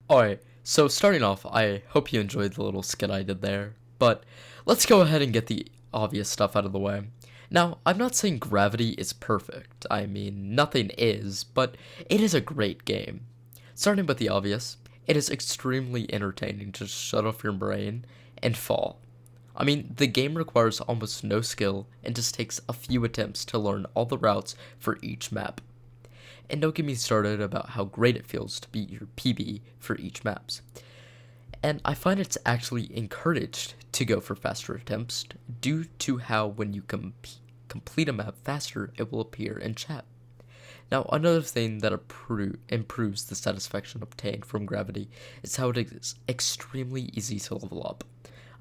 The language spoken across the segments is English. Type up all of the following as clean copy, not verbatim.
Alright, so starting off, I hope you enjoyed the little skit I did there, but let's go ahead and get the obvious stuff out of the way. Now, I'm not saying Gravity is perfect. I mean, nothing is, but it is a great game. Starting with the obvious, it is extremely entertaining to shut off your brain and fall. I mean, the game requires almost no skill and just takes a few attempts to learn all the routes for each map. And don't get me started about how great it feels to beat your PB for each maps. And I find it's actually encouraged to go for faster attempts due to how when you complete a map faster, it will appear in chat. Now, another thing that improves the satisfaction obtained from Gravity is how it is extremely easy to level up.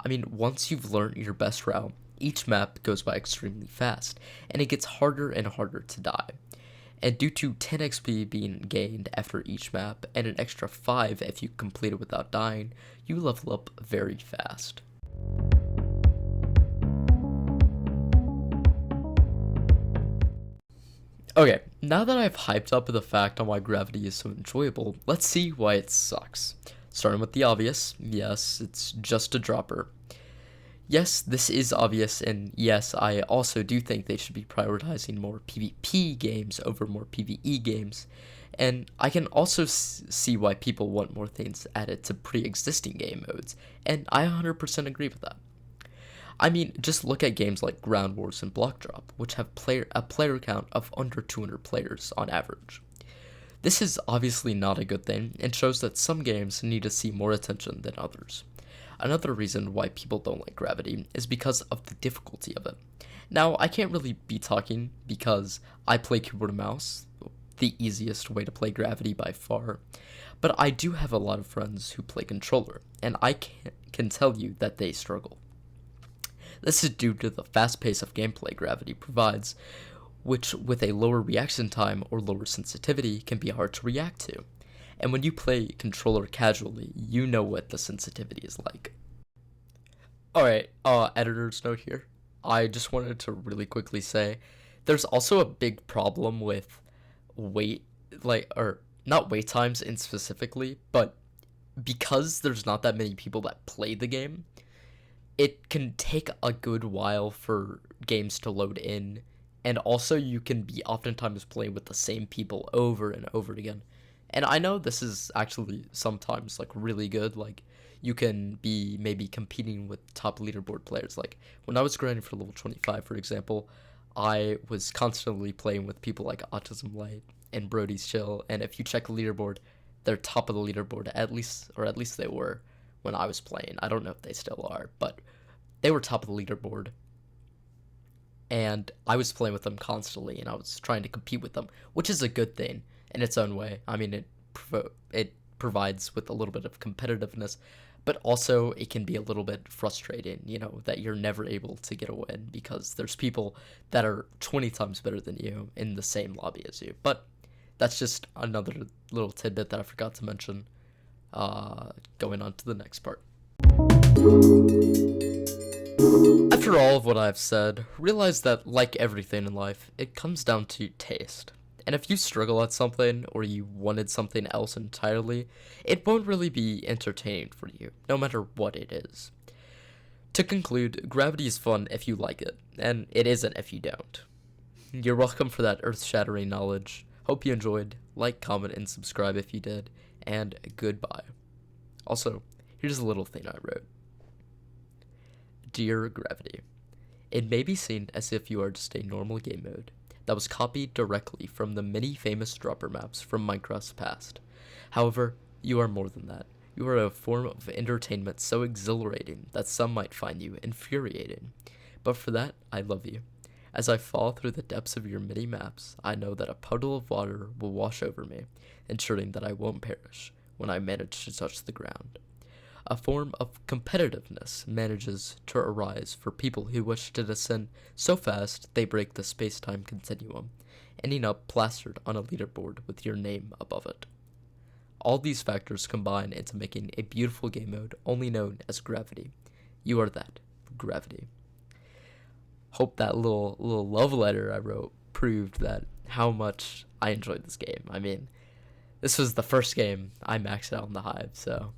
I mean, once you've learned your best route, each map goes by extremely fast, and it gets harder and harder to die. And due to 10 XP being gained after each map, and an extra 5 if you complete it without dying, you level up very fast. Okay, now that I've hyped up the fact on why Gravity is so enjoyable, let's see why it sucks. Starting with the obvious, yes, it's just a dropper. Yes, this is obvious, and yes, I also do think they should be prioritizing more PvP games over more PvE games, and I can also see why people want more things added to pre-existing game modes, and I 100% agree with that. I mean, just look at games like Ground Wars and Block Drop, which have a player count of under 200 players on average. This is obviously not a good thing, and shows that some games need to see more attention than others. Another reason why people don't like Gravity is because of the difficulty of it. Now, I can't really be talking because I play keyboard and mouse, the easiest way to play Gravity by far, but I do have a lot of friends who play controller, and I can tell you that they struggle. This is due to the fast pace of gameplay Gravity provides, which with a lower reaction time or lower sensitivity can be hard to react to. And when you play controller casually, you know what the sensitivity is like. Alright, editor's note here. I just wanted to really quickly say, there's also a big problem with wait, or not wait times in specifically, but because there's not that many people that play the game, it can take a good while for games to load in, and also you can be oftentimes playing with the same people over and over again. And I know this is actually sometimes like really good, like you can be maybe competing with top leaderboard players. Like when I was grinding for level 25, for example, I was constantly playing with people like Autism Light and Brody's Chill, and if you check the leaderboard, they're top of the leaderboard, at least they were when I was playing. I don't know if they still are, but they were top of the leaderboard. And I was playing with them constantly, and I was trying to compete with them, which is a good thing in its own way. I mean, it provides with a little bit of competitiveness, but also it can be a little bit frustrating, that you're never able to get a win because there's people that are 20 times better than you in the same lobby as you. But that's just another little tidbit that I forgot to mention. Going on to the next part. After all of what I've said, realize that, like everything in life, it comes down to taste. And if you struggle at something, or you wanted something else entirely, it won't really be entertaining for you, no matter what it is. To conclude, Gravity is fun if you like it, and it isn't if you don't. You're welcome for that earth-shattering knowledge. Hope you enjoyed. Like, comment, and subscribe if you did, and goodbye. Also, here's a little thing I wrote. Dear Gravity, it may be seen as if you are just a normal game mode that was copied directly from the many famous dropper maps from Minecraft's past. However, you are more than that. You are a form of entertainment so exhilarating that some might find you infuriating. But for that, I love you. As I fall through the depths of your many maps, I know that a puddle of water will wash over me, ensuring that I won't perish when I manage to touch the ground. A form of competitiveness manages to arise for people who wish to descend so fast they break the space-time continuum, ending up plastered on a leaderboard with your name above it. All these factors combine into making a beautiful game mode only known as Gravity. You are that, Gravity. Hope that little love letter I wrote proved that how much I enjoyed this game. I mean, this was the first game I maxed out on the Hive, so